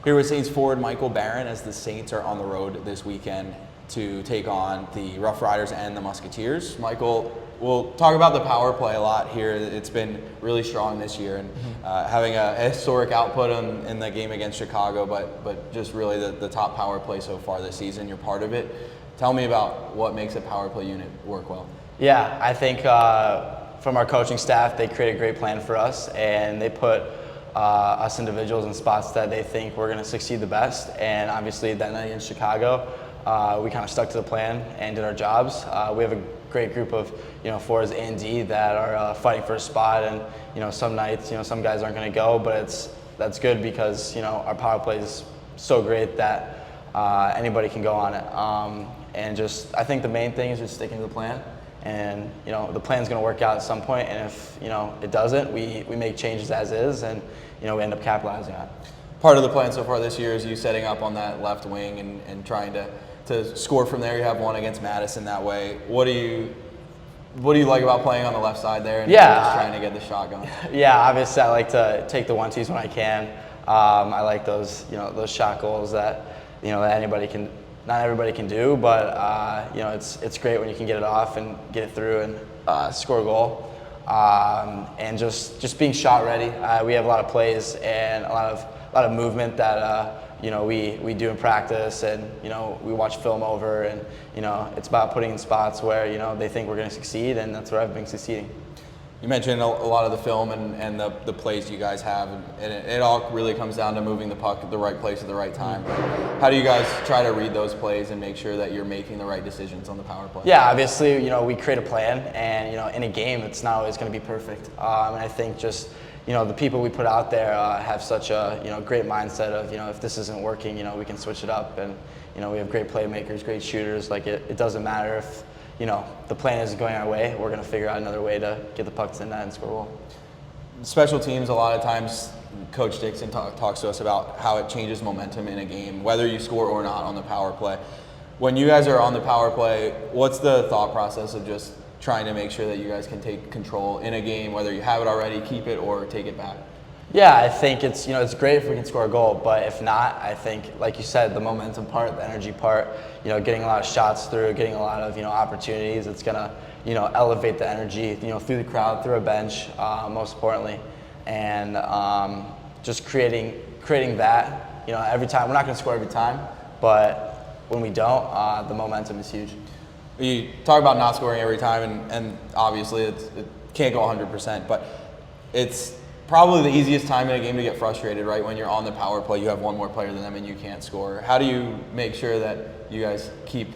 Here with Saints forward Michael Barron as the Saints are on the road this weekend to take on the Rough Riders and the Musketeers. Michael, we'll talk about the power play a lot here. It's been really strong this year, and having a historic output in the game against Chicago, but just really the top power play so far this season. You're part of it. Tell me about what makes a power play unit work well. Yeah, I think from our coaching staff, they create a great plan for us, and they put us individuals in spots that they think we're going to succeed the best. And obviously that night in Chicago, we kind of stuck to the plan and did our jobs. We have a great group of forwards A and D that are fighting for a spot, and some nights some guys aren't going to go, but that's good because our power play is so great that anybody can go on it. And just I think the main thing is just sticking to the plan. And the plan's going to work out at some point, and if it doesn't, we make changes as is, and we end up capitalizing on it. Part of the plan so far this year is you setting up on that left wing and trying to score from there. You have one against Madison that way. What do you like about playing on the left side there and just trying to get the shot going? Yeah, obviously I like to take the 1-2s when I can. I like those those shot goals that that not everybody can do, but it's great when you can get it off and get it through and score a goal. And just being shot ready. We have a lot of plays and a lot of movement that we do in practice, and we watch film over, and it's about putting in spots where they think we're going to succeed, and that's where I've been succeeding. You mentioned a lot of the film and the plays you guys have, and it all really comes down to moving the puck at the right place at the right time. How do you guys try to read those plays and make sure that you're making the right decisions on the power play? Yeah, obviously, we create a plan, and in a game, it's not always going to be perfect. And I think just the people we put out there have such a great mindset of if this isn't working, we can switch it up, and we have great playmakers, great shooters. Like it doesn't matter if the plan isn't going our way, we're going to figure out another way to get the puck to the net and score a goal. Special teams, a lot of times, Coach Dixon talks to us about how it changes momentum in a game, whether you score or not on the power play. When you guys are on the power play, what's the thought process of just trying to make sure that you guys can take control in a game, whether you have it already, keep it, or take it back? Yeah, I think it's it's great if we can score a goal, but if not, I think, like you said, the momentum part, the energy part, getting a lot of shots through, getting a lot of opportunities, it's gonna elevate the energy through the crowd, through a bench, most importantly, and just creating that every time. We're not gonna score every time, but when we don't, the momentum is huge. You talk about not scoring every time, and obviously it can't go 100%, but it's probably the easiest time in a game to get frustrated, right? When you're on the power play, you have one more player than them and you can't score. How do you make sure that you guys keep,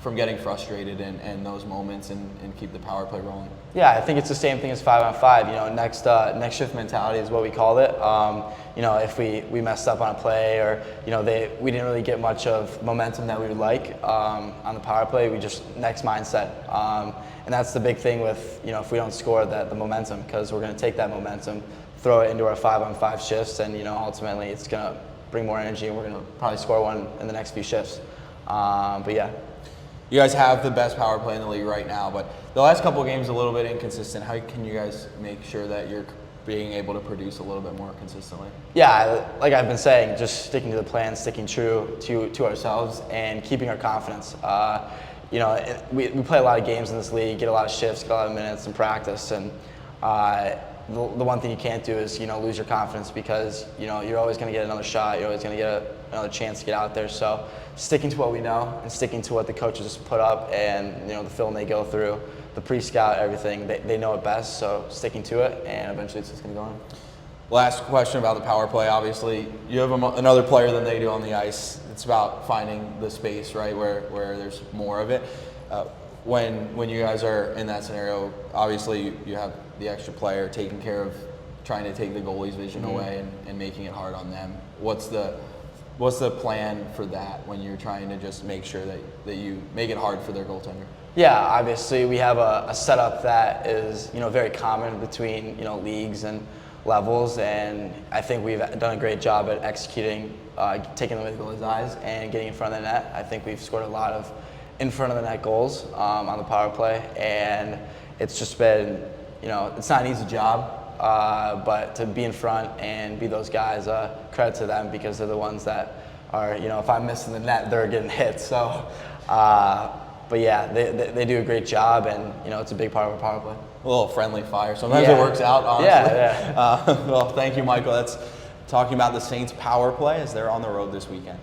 from getting frustrated in those moments and keep the power play rolling? Yeah, I think it's the same thing as 5-on-5. Next shift mentality is what we called it. If we messed up on a play, or we didn't really get much of momentum that we would like on the power play, we just next mindset. And that's the big thing with if we don't score, the momentum, because we're going to take that momentum, throw it into our 5-on-5 shifts, and ultimately it's going to bring more energy, and we're going to probably score one in the next few shifts. But yeah. You guys have the best power play in the league right now, but the last couple of games a little bit inconsistent. How can you guys make sure that you're being able to produce a little bit more consistently? Yeah, like I've been saying, just sticking to the plan, sticking true to ourselves, and keeping our confidence. We play a lot of games in this league, get a lot of shifts, get a lot of minutes in practice, and the one thing you can't do is lose your confidence, because you're always going to get another shot, you're always going to get another chance to get out there. So sticking to what we know and sticking to what the coaches put up, and the film they go through, the pre-scout, everything, they know it best. So sticking to it, and eventually it's just going to go on. Last question about the power play. Obviously, you have another player than they do on the ice. It's about finding the space, right, where there's more of it. When you guys are in that scenario, obviously you have the extra player taking care of trying to take the goalie's vision away and making it hard on them. What's the plan for that when you're trying to just make sure that you make it hard for their goaltender? Yeah, obviously we have a setup that is very common between leagues and levels, and I think we've done a great job at executing, taking away the goalie's eyes and getting in front of the net. I think we've scored a lot of in front of the net goals on the power play, and it's just been, it's not an easy job. but to be in front and be those guys, credit to them because they're the ones that are, if I'm missing the net, they're getting hit. So, but yeah, they do a great job, and it's a big part of our power play. A little friendly fire. Sometimes it works out, honestly. Yeah. Well, thank you, Michael. That's talking about the Saints power play as they're on the road this weekend.